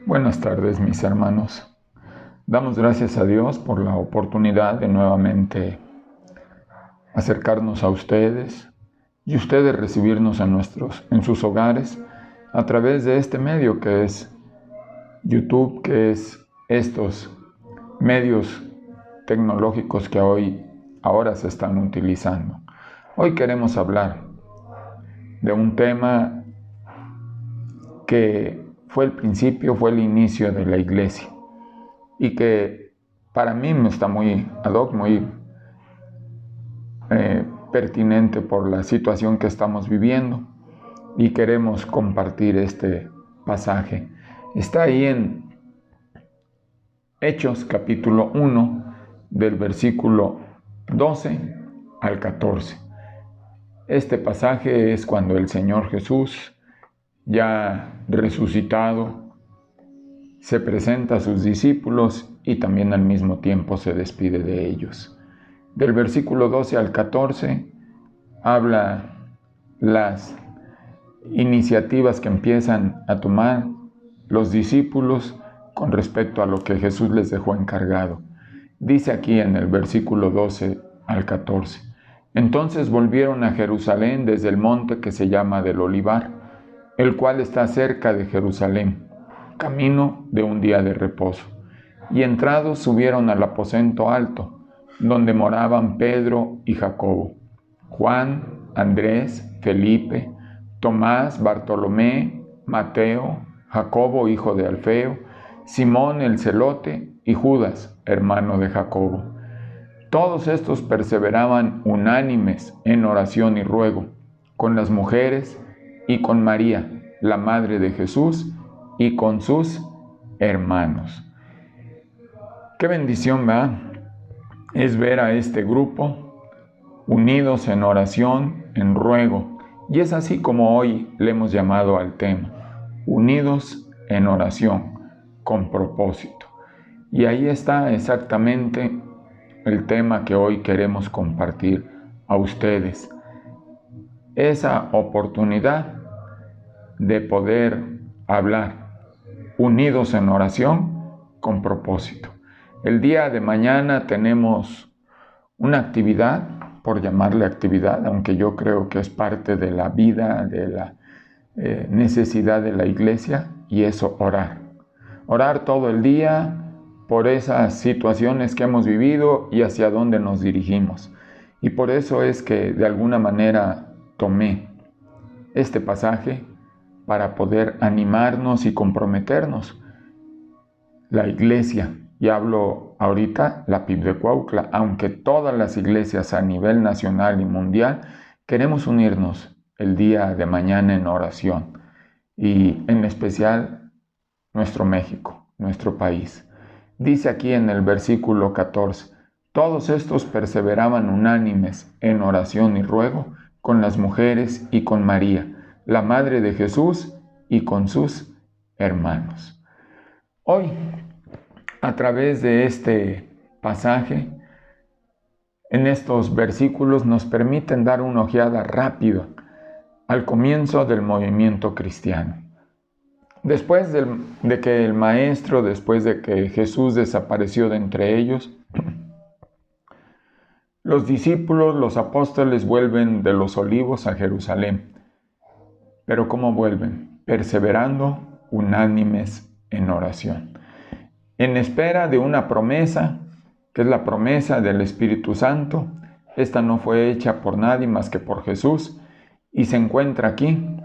Buenas tardes, mis hermanos. Damos gracias a Dios por la oportunidad de nuevamente acercarnos a ustedes y ustedes recibirnos en sus hogares a través de este medio que es YouTube, que es estos medios tecnológicos que ahora se están utilizando. Hoy queremos hablar de un tema que fue el inicio de la iglesia y que para mí me está muy ad hoc, muy pertinente por la situación que estamos viviendo y queremos compartir este pasaje. Está ahí en Hechos capítulo 1 del versículo 12 al 14. Este pasaje es cuando el Señor Jesús, ya resucitado, se presenta a sus discípulos y también al mismo tiempo se despide de ellos. Del versículo 12 al 14 habla las iniciativas que empiezan a tomar los discípulos con respecto a lo que Jesús les dejó encargado. Dice aquí en el versículo 12 al 14: Entonces volvieron a Jerusalén desde el monte que se llama del Olivar, el cual está cerca de Jerusalén, camino de un día de reposo. Y entrados subieron al aposento alto, donde moraban Pedro y Jacobo, Juan, Andrés, Felipe, Tomás, Bartolomé, Mateo, Jacobo, hijo de Alfeo, Simón el celote y Judas, hermano de Jacobo. Todos estos perseveraban unánimes en oración y ruego, con las mujeres y con María, la madre de Jesús, y con sus hermanos. Qué bendición es ver a este grupo unidos en oración, en ruego. Y es así como hoy le hemos llamado al tema: unidos en oración, con propósito. Y ahí está exactamente el tema que hoy queremos compartir a ustedes. Esa oportunidad de poder hablar unidos en oración, con propósito. El día de mañana tenemos una actividad, por llamarle actividad, aunque yo creo que es parte de la vida, de la necesidad de la iglesia, y eso, orar. Orar todo el día por esas situaciones que hemos vivido y hacia dónde nos dirigimos. Y por eso es que de alguna manera tomé este pasaje para poder animarnos y comprometernos. La iglesia, y hablo ahorita la PIB de Cuautla, aunque todas las iglesias a nivel nacional y mundial, queremos unirnos el día de mañana en oración, y en especial nuestro México, nuestro país. Dice aquí en el versículo 14: Todos estos perseveraban unánimes en oración y ruego con las mujeres y con María, la madre de Jesús, y con sus hermanos. Hoy, a través de este pasaje, en estos versículos nos permiten dar una ojeada rápida al comienzo del movimiento cristiano. Después de que el Maestro, después de que Jesús desapareció de entre ellos, los discípulos, los apóstoles, vuelven de los Olivos a Jerusalén. Pero ¿cómo vuelven? Perseverando unánimes en oración, en espera de una promesa, que es la promesa del Espíritu Santo. Esta no fue hecha por nadie más que por Jesús, y se encuentra aquí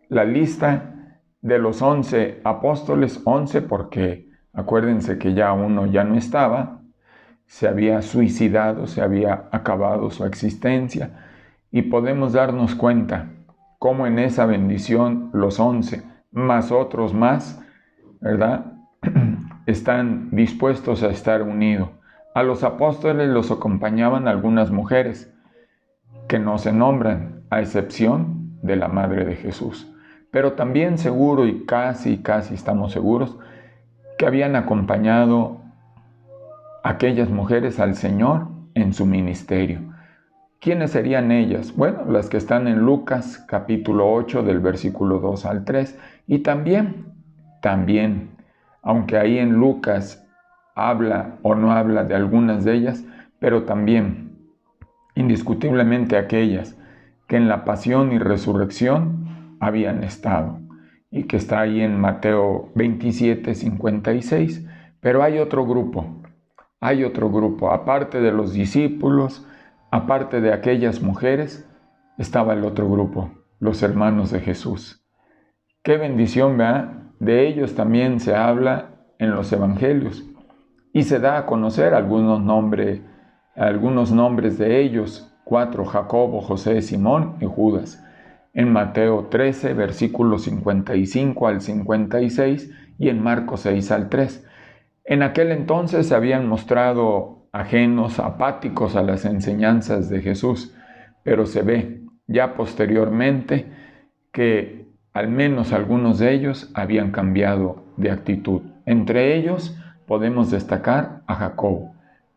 la lista de los 11 apóstoles, 11 porque acuérdense que ya uno ya no estaba, se había suicidado, se había acabado su existencia, y podemos darnos cuenta cómo en esa bendición los 11 más otros más, ¿verdad?, están dispuestos a estar unidos. A los apóstoles los acompañaban algunas mujeres que no se nombran, a excepción de la madre de Jesús. Pero también seguro, y casi estamos seguros, que habían acompañado aquellas mujeres al Señor en su ministerio. ¿Quiénes serían ellas? Bueno, las que están en Lucas capítulo 8 del versículo 2 al 3, y también aunque ahí en Lucas habla o no habla de algunas de ellas, pero también indiscutiblemente aquellas que en la pasión y resurrección habían estado, y que está ahí en Mateo 27, 56. Pero hay otro grupo, aparte de los discípulos, aparte de aquellas mujeres, estaba el otro grupo, los hermanos de Jesús. Qué bendición, ¿verdad? De ellos también se habla en los evangelios y se da a conocer algunos nombres de ellos: 4, Jacobo, José, Simón y Judas, en Mateo 13, versículos 55 al 56, y en Marcos 6 al 3. En aquel entonces se habían mostrado ajenos, apáticos a las enseñanzas de Jesús, pero se ve ya posteriormente que al menos algunos de ellos habían cambiado de actitud. Entre ellos podemos destacar a Jacobo,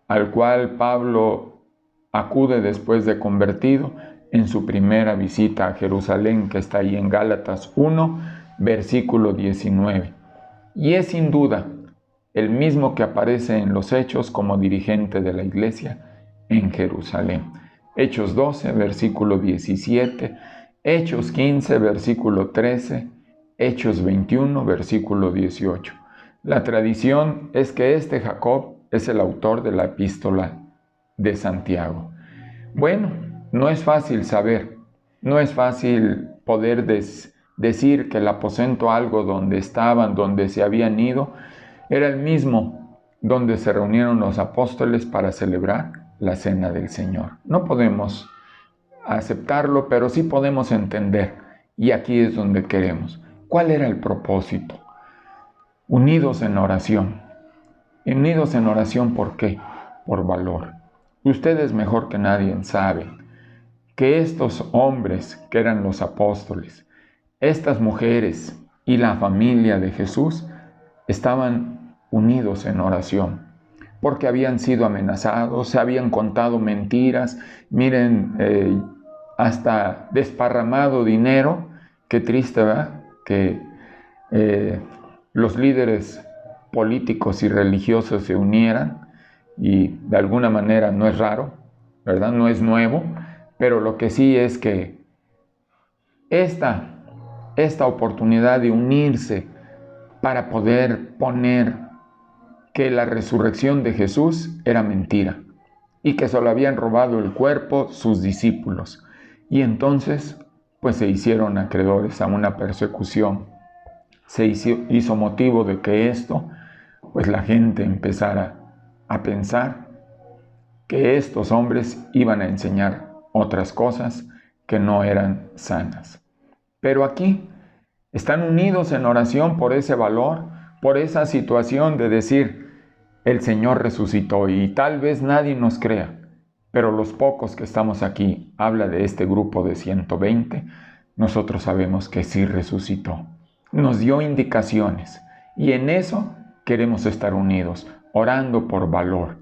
al cual Pablo acude después de convertido en su primera visita a Jerusalén, que está ahí en Gálatas 1, versículo 19. Y es sin duda el mismo que aparece en los Hechos como dirigente de la iglesia en Jerusalén. Hechos 12, versículo 17, Hechos 15, versículo 13, Hechos 21, versículo 18. La tradición es que este Jacob es el autor de la epístola de Santiago. Bueno, no es fácil saber, no es fácil poder decir que el aposento algo donde estaban, donde se habían ido, era el mismo donde se reunieron los apóstoles para celebrar la cena del Señor. No podemos aceptarlo, pero sí podemos entender, y aquí es donde queremos. ¿Cuál era el propósito? Unidos en oración. Unidos en oración, ¿por qué? Por valor. Ustedes mejor que nadie saben que estos hombres que eran los apóstoles, estas mujeres y la familia de Jesús estaban unidos en oración, porque habían sido amenazados, se habían contado mentiras, miren, hasta desparramado dinero. Qué triste, ¿verdad? Que los líderes políticos y religiosos se unieran, y de alguna manera no es raro, ¿verdad? No es nuevo, pero lo que sí es que esta oportunidad de unirse para poder poner que la resurrección de Jesús era mentira y que solo habían robado el cuerpo sus discípulos. Y entonces, pues se hicieron acreedores a una persecución. Se hizo motivo de que esto, pues la gente empezara a pensar que estos hombres iban a enseñar otras cosas que no eran sanas. Pero aquí están unidos en oración por ese valor, por esa situación de decir: el Señor resucitó. Y tal vez nadie nos crea, pero los pocos que estamos aquí, habla de este grupo de 120, nosotros sabemos que sí resucitó. Nos dio indicaciones, y en eso queremos estar unidos, orando por valor,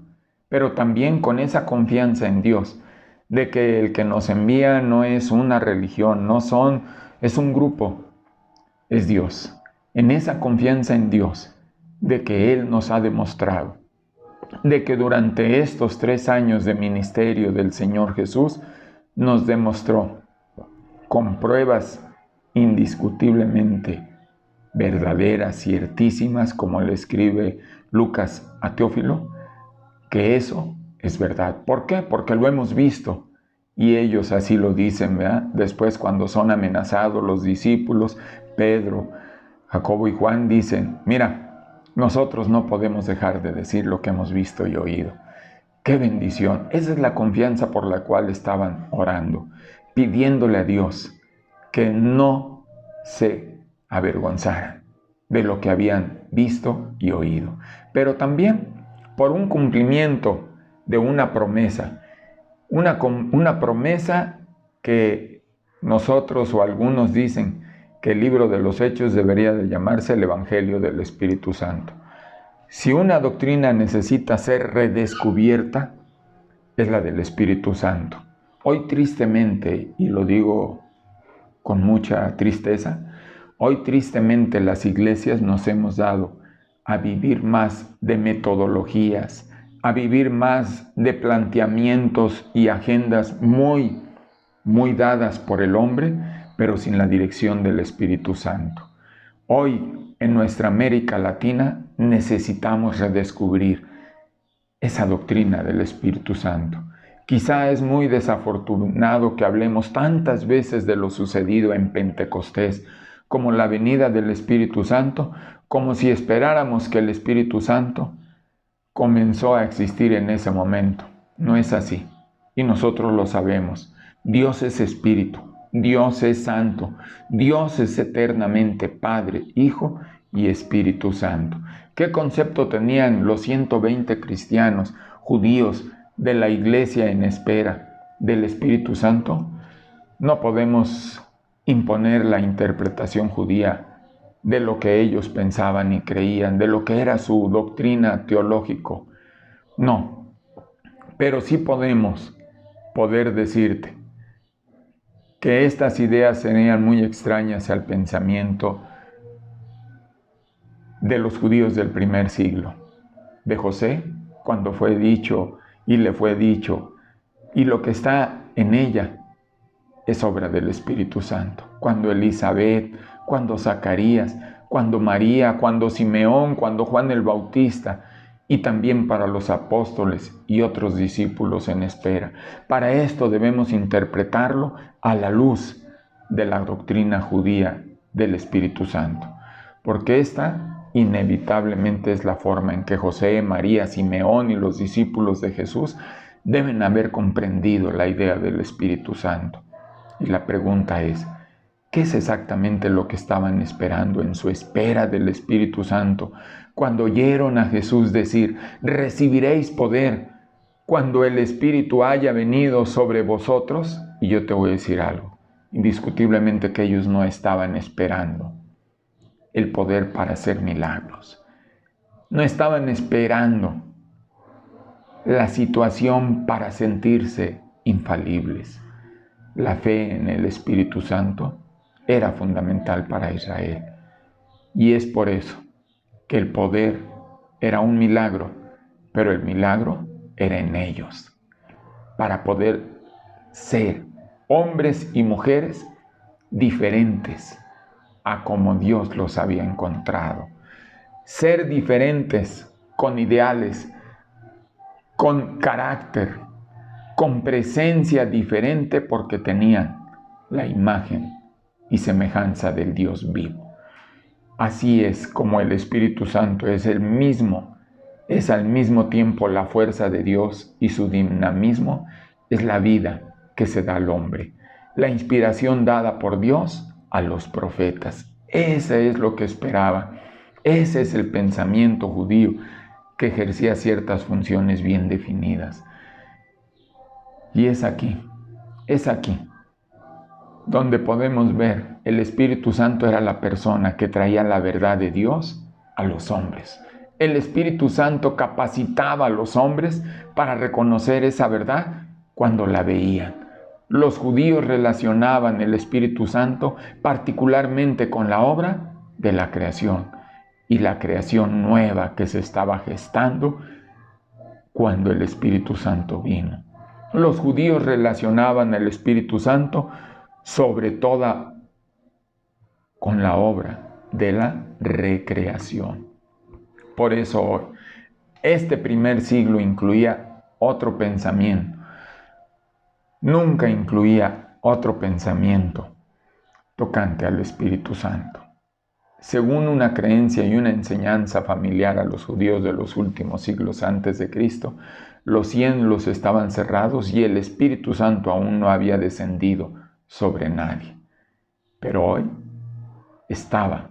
pero también con esa confianza en Dios, de que el que nos envía no es una religión, es un grupo, es Dios. En esa confianza en Dios, de que Él nos ha demostrado, de que durante estos 3 años de ministerio del Señor Jesús, nos demostró con pruebas indiscutiblemente verdaderas, ciertísimas, como le escribe Lucas a Teófilo, que eso es verdad. ¿Por qué? Porque lo hemos visto, y ellos así lo dicen, ¿verdad? Después, cuando son amenazados los discípulos, Pedro, Jacobo y Juan dicen: mira, nosotros no podemos dejar de decir lo que hemos visto y oído. ¡Qué bendición! Esa es la confianza por la cual estaban orando, pidiéndole a Dios que no se avergonzaran de lo que habían visto y oído, pero también por un cumplimiento de una promesa, una promesa que nosotros o algunos dicen que el libro de los Hechos debería de llamarse el Evangelio del Espíritu Santo. Si una doctrina necesita ser redescubierta, es la del Espíritu Santo. Hoy tristemente, y lo digo con mucha tristeza, hoy tristemente las iglesias nos hemos dado a vivir más de metodologías, a vivir más de planteamientos y agendas muy dadas por el hombre, pero sin la dirección del Espíritu Santo. Hoy, en nuestra América Latina, necesitamos redescubrir esa doctrina del Espíritu Santo. Quizá es muy desafortunado que hablemos tantas veces de lo sucedido en Pentecostés, como la venida del Espíritu Santo, como si esperáramos que el Espíritu Santo comenzó a existir en ese momento. No es así, y nosotros lo sabemos. Dios es Espíritu, Dios es Santo, Dios es eternamente Padre, Hijo y Espíritu Santo. ¿Qué concepto tenían los 120 cristianos judíos de la iglesia en espera del Espíritu Santo? No podemos imponer la interpretación judía de lo que ellos pensaban y creían, de lo que era su doctrina teológico. No, pero sí poder decirte que estas ideas serían muy extrañas al pensamiento de los judíos del primer siglo, de José, cuando fue dicho y le fue dicho, y lo que está en ella es obra del Espíritu Santo. Cuando Elizabeth, cuando Zacarías, cuando María, cuando Simeón, cuando Juan el Bautista, y también para los apóstoles y otros discípulos en espera. Para esto debemos interpretarlo a la luz de la doctrina judía del Espíritu Santo, porque esta inevitablemente es la forma en que José, María, Simeón y los discípulos de Jesús deben haber comprendido la idea del Espíritu Santo. Y la pregunta es, ¿qué es exactamente lo que estaban esperando en su espera del Espíritu Santo cuando oyeron a Jesús decir, recibiréis poder cuando el Espíritu haya venido sobre vosotros? Y yo te voy a decir algo, indiscutiblemente que ellos no estaban esperando el poder para hacer milagros. No estaban esperando la situación para sentirse infalibles. La fe en el Espíritu Santo era fundamental para Israel. Y es por eso que el poder era un milagro, pero el milagro era en ellos, para poder ser hombres y mujeres diferentes a como Dios los había encontrado. Ser diferentes con ideales, con carácter, con presencia diferente porque tenían la imagen y semejanza del Dios vivo. Así es como el Espíritu Santo es el mismo, es al mismo tiempo la fuerza de Dios y su dinamismo es la vida que se da al hombre, la inspiración dada por Dios a los profetas. Ese es lo que esperaba, ese es el pensamiento judío que ejercía ciertas funciones bien definidas. Y es aquí donde podemos ver el Espíritu Santo era la persona que traía la verdad de Dios a los hombres. El Espíritu Santo capacitaba a los hombres para reconocer esa verdad cuando la veían. Los judíos relacionaban el Espíritu Santo particularmente con la obra de la creación y la creación nueva que se estaba gestando cuando el Espíritu Santo vino. Los judíos relacionaban el Espíritu Santo sobre todo con la obra de la recreación. Por eso hoy, este primer siglo incluía otro pensamiento. Nunca incluía otro pensamiento tocante al Espíritu Santo. Según una creencia y una enseñanza familiar a los judíos de los últimos siglos antes de Cristo, los cielos estaban cerrados y el Espíritu Santo aún no había descendido sobre nadie. Pero hoy estaba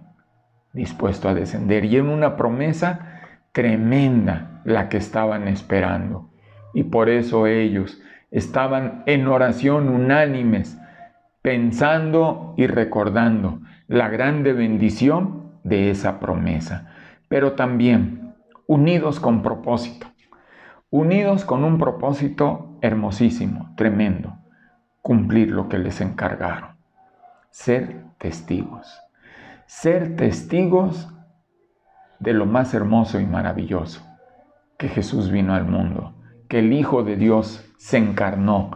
dispuesto a descender y en una promesa tremenda la que estaban esperando. Y por eso ellos estaban en oración unánimes, pensando y recordando la grande bendición de esa promesa, pero también unidos con propósito, unidos con un propósito hermosísimo, tremendo, cumplir lo que les encargaron, ser testigos de lo más hermoso y maravilloso, que Jesús vino al mundo, que el Hijo de Dios se encarnó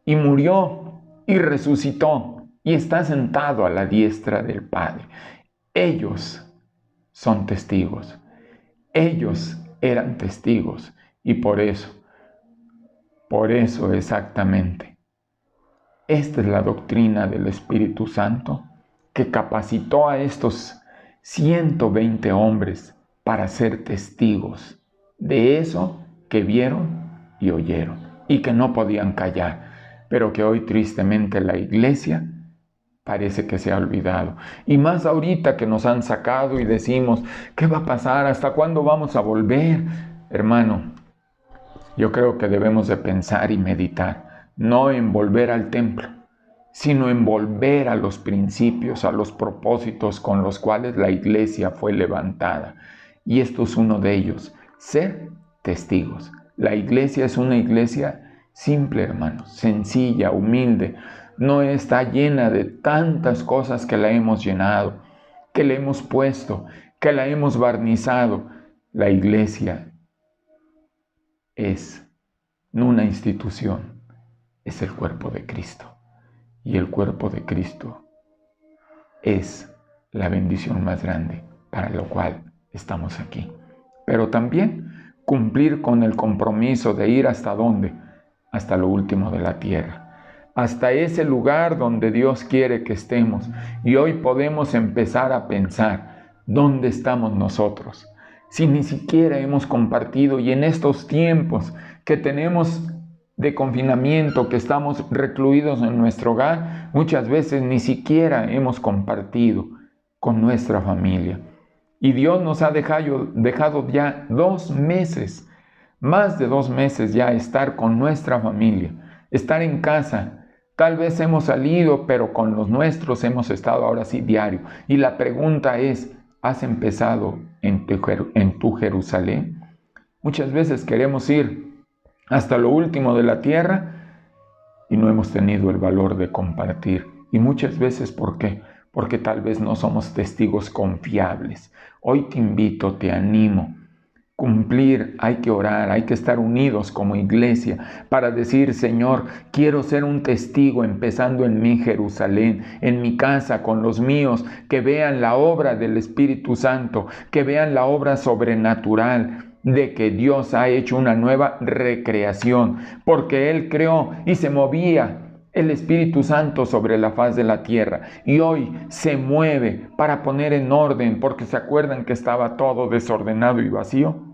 y murió y resucitó y está sentado a la diestra del Padre. Ellos son testigos. Ellos eran testigos y por eso exactamente, esta es la doctrina del Espíritu Santo que capacitó a estos 120 hombres para ser testigos de eso que vieron y oyeron y que no podían callar, pero que hoy tristemente la iglesia parece que se ha olvidado. Y más ahorita que nos han sacado y decimos, ¿qué va a pasar? ¿Hasta cuándo vamos a volver? Hermano, yo creo que debemos de pensar y meditar, no en volver al templo, sino en volver a los principios, a los propósitos con los cuales la iglesia fue levantada. Y esto es uno de ellos, ser testigos. La iglesia es una iglesia simple, hermanos, sencilla, humilde. No está llena de tantas cosas que la hemos llenado, que le hemos puesto, que la hemos barnizado. La iglesia es no una institución, es el cuerpo de Cristo. Y el cuerpo de Cristo es la bendición más grande para lo cual estamos aquí. Pero también cumplir con el compromiso de ir hasta dónde, hasta lo último de la tierra, hasta ese lugar donde Dios quiere que estemos. Y hoy podemos empezar a pensar, ¿dónde estamos nosotros? Si ni siquiera hemos compartido, y en estos tiempos que tenemos de confinamiento, que estamos recluidos en nuestro hogar, muchas veces ni siquiera hemos compartido con nuestra familia. Y Dios nos ha dejado ya 2 meses, más de 2 meses ya estar con nuestra familia, estar en casa. Tal vez hemos salido, pero con los nuestros hemos estado ahora sí diario. Y la pregunta es, ¿has empezado en tu Jerusalén? Muchas veces queremos ir hasta lo último de la tierra y no hemos tenido el valor de compartir. Y muchas veces, ¿por qué? Porque tal vez no somos testigos confiables. Hoy te invito, te animo. Cumplir, hay que orar, hay que estar unidos como iglesia para decir, Señor, quiero ser un testigo empezando en mi Jerusalén, en mi casa, con los míos, que vean la obra del Espíritu Santo, que vean la obra sobrenatural de que Dios ha hecho una nueva recreación, porque Él creó y se movía el Espíritu Santo sobre la faz de la tierra y hoy se mueve para poner en orden, porque se acuerdan que estaba todo desordenado y vacío.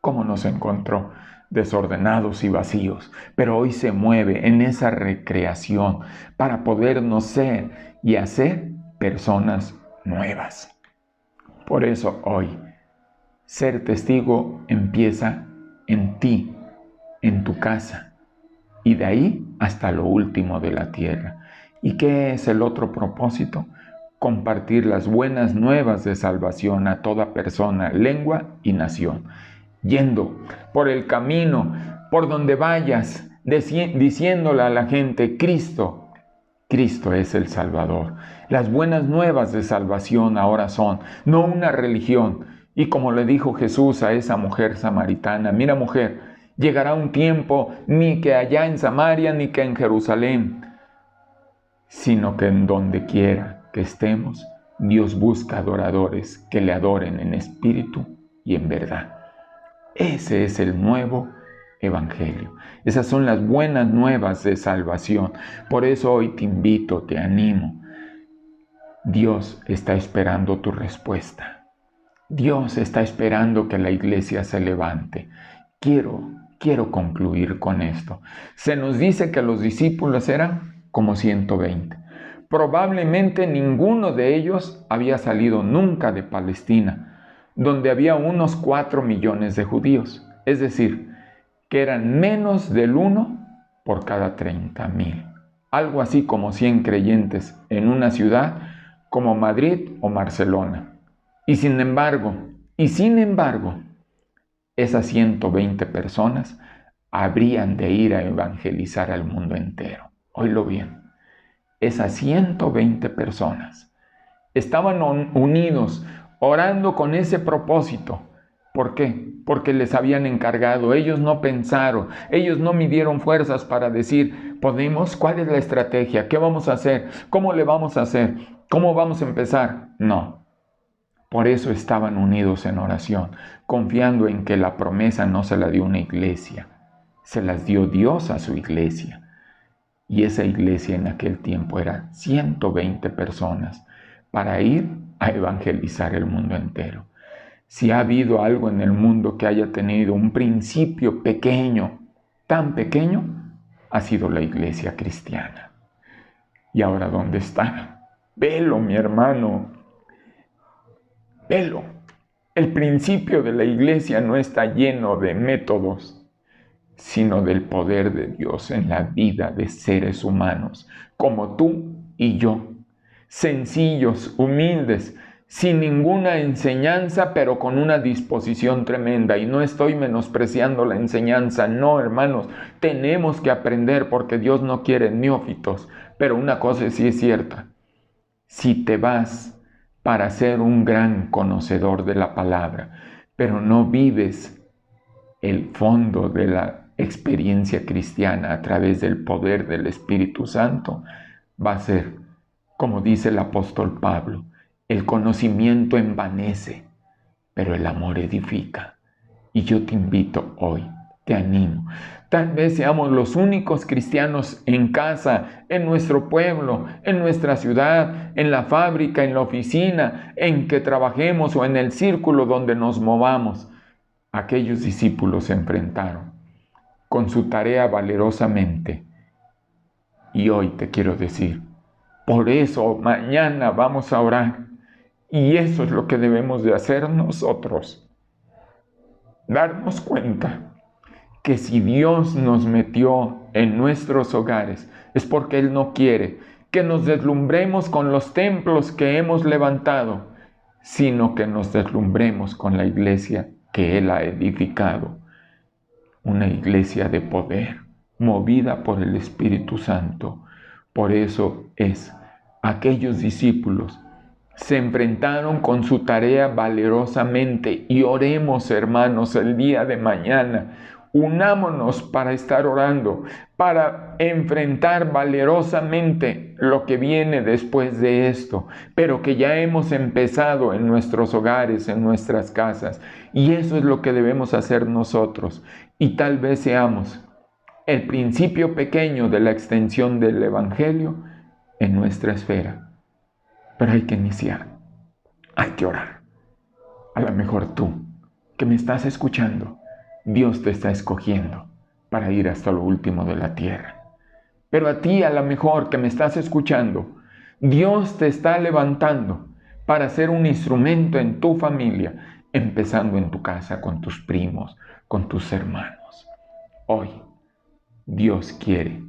¿Cómo nos encontró desordenados y vacíos? Pero hoy se mueve en esa recreación para podernos ser y hacer personas nuevas. Por eso hoy, ser testigo empieza en ti, en tu casa, y de ahí hasta lo último de la tierra. ¿Y qué es el otro propósito? Compartir las buenas nuevas de salvación a toda persona, lengua y nación. Yendo por el camino, por donde vayas, diciéndole a la gente, Cristo es el Salvador. Las buenas nuevas de salvación ahora son, no una religión. Y como le dijo Jesús a esa mujer samaritana, mira mujer, llegará un tiempo ni que allá en Samaria ni que en Jerusalén, sino que en donde quiera que estemos, Dios busca adoradores que le adoren en espíritu y en verdad. Ese es el nuevo evangelio. Esas son las buenas nuevas de salvación. Por eso hoy te invito, te animo. Dios está esperando tu respuesta. Dios está esperando que la iglesia se levante. Quiero concluir con esto. Se nos dice que los discípulos eran como 120. Probablemente ninguno de ellos había salido nunca de Palestina, donde había unos 4 millones de judíos. Es decir, que eran menos del 1 por cada 30,000. Algo así como 100 creyentes en una ciudad como Madrid o Barcelona. Y sin embargo, esas 120 personas habrían de ir a evangelizar al mundo entero. Oílo bien. Esas 120 personas estaban unidos orando con ese propósito. ¿Por qué? Porque les habían encargado. Ellos no pensaron, ellos no midieron fuerzas para decir, ¿podemos? ¿Cuál es la estrategia? ¿Qué vamos a hacer? ¿Cómo le vamos a hacer? ¿Cómo vamos a empezar? No. Por eso estaban unidos en oración, confiando en que la promesa no se la dio una iglesia, se las dio Dios a su iglesia. Y esa iglesia en aquel tiempo era 120 personas para ir a evangelizar el mundo entero. Si ha habido algo en el mundo que haya tenido un principio pequeño, tan pequeño, ha sido la iglesia cristiana. ¿Y ahora dónde está? Velo, mi hermano, velo. El principio de la iglesia no está lleno de métodos, sino del poder de Dios en la vida de seres humanos, como tú y yo, sencillos, humildes, sin ninguna enseñanza, pero con una disposición tremenda. Y no estoy menospreciando la enseñanza, no, hermanos, tenemos que aprender porque Dios no quiere neófitos. Pero una cosa sí es cierta, si te vas para ser un gran conocedor de la palabra, pero no vives el fondo de la experiencia cristiana a través del poder del Espíritu Santo, va a ser, como dice el apóstol Pablo, el conocimiento envanece, pero el amor edifica. Y yo te invito hoy, te animo. Tal vez seamos los únicos cristianos en casa, en nuestro pueblo, en nuestra ciudad, en la fábrica, en la oficina, en que trabajemos o en el círculo donde nos movamos. Aquellos discípulos se enfrentaron con su tarea valerosamente. Y hoy te quiero decir, por eso mañana vamos a orar. Y eso es lo que debemos de hacer nosotros. Darnos cuenta que si Dios nos metió en nuestros hogares es porque Él no quiere que nos deslumbremos con los templos que hemos levantado, sino que nos deslumbremos con la iglesia que Él ha edificado. Una iglesia de poder, movida por el Espíritu Santo. Por eso aquellos discípulos se enfrentaron con su tarea valerosamente y oremos, hermanos, el día de mañana. Unámonos para estar orando, para enfrentar valerosamente lo que viene después de esto, pero que ya hemos empezado en nuestros hogares, en nuestras casas. Y eso es lo que debemos hacer nosotros. Y tal vez seamos el principio pequeño de la extensión del Evangelio en nuestra esfera. Pero hay que iniciar, hay que orar. A lo mejor tú, que me estás escuchando, Dios te está escogiendo para ir hasta lo último de la tierra. Pero a ti, a lo mejor, que me estás escuchando, Dios te está levantando para ser un instrumento en tu familia, empezando en tu casa, con tus primos, con tus hermanos. Hoy, Dios quiere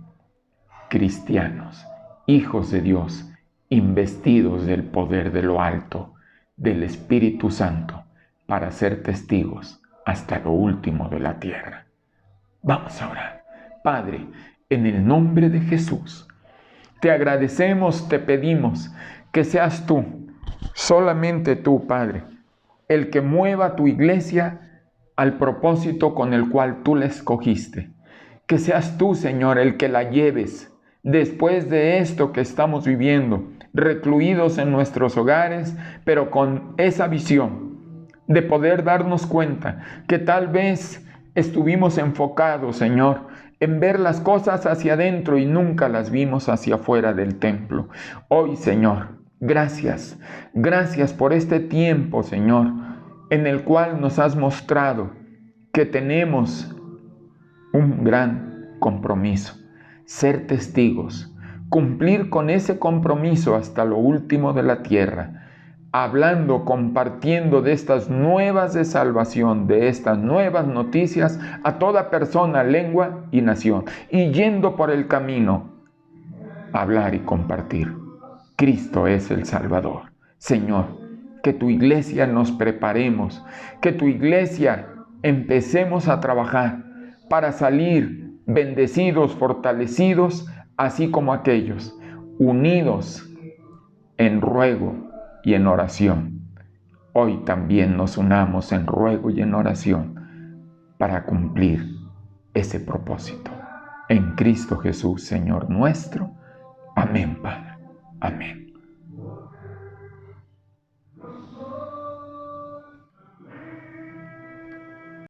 cristianos, hijos de Dios, investidos del poder de lo alto, del Espíritu Santo, para ser testigos hasta lo último de la tierra. Vamos a orar. Padre, en el nombre de Jesús, te agradecemos, te pedimos que seas tú, solamente tú, Padre, el que mueva tu iglesia al propósito con el cual tú la escogiste. Que seas tú, Señor, el que la lleves después de esto que estamos viviendo, recluidos en nuestros hogares, pero con esa visión de poder darnos cuenta que tal vez estuvimos enfocados, Señor, en ver las cosas hacia adentro y nunca las vimos hacia afuera del templo. Hoy, Señor, gracias por este tiempo, Señor, en el cual nos has mostrado que tenemos un gran compromiso, ser testigos, cumplir con ese compromiso hasta lo último de la tierra, hablando, compartiendo de estas nuevas de salvación, de estas nuevas noticias a toda persona, lengua y nación, y yendo por el camino, hablar y compartir. Cristo es el Salvador. Señor, que tu iglesia nos preparemos, que tu iglesia empecemos a trabajar para salir bendecidos, fortalecidos, así como aquellos, unidos en ruego y en oración, hoy también nos unamos en ruego y en oración para cumplir ese propósito. En Cristo Jesús, Señor nuestro. Amén, Padre. Amén.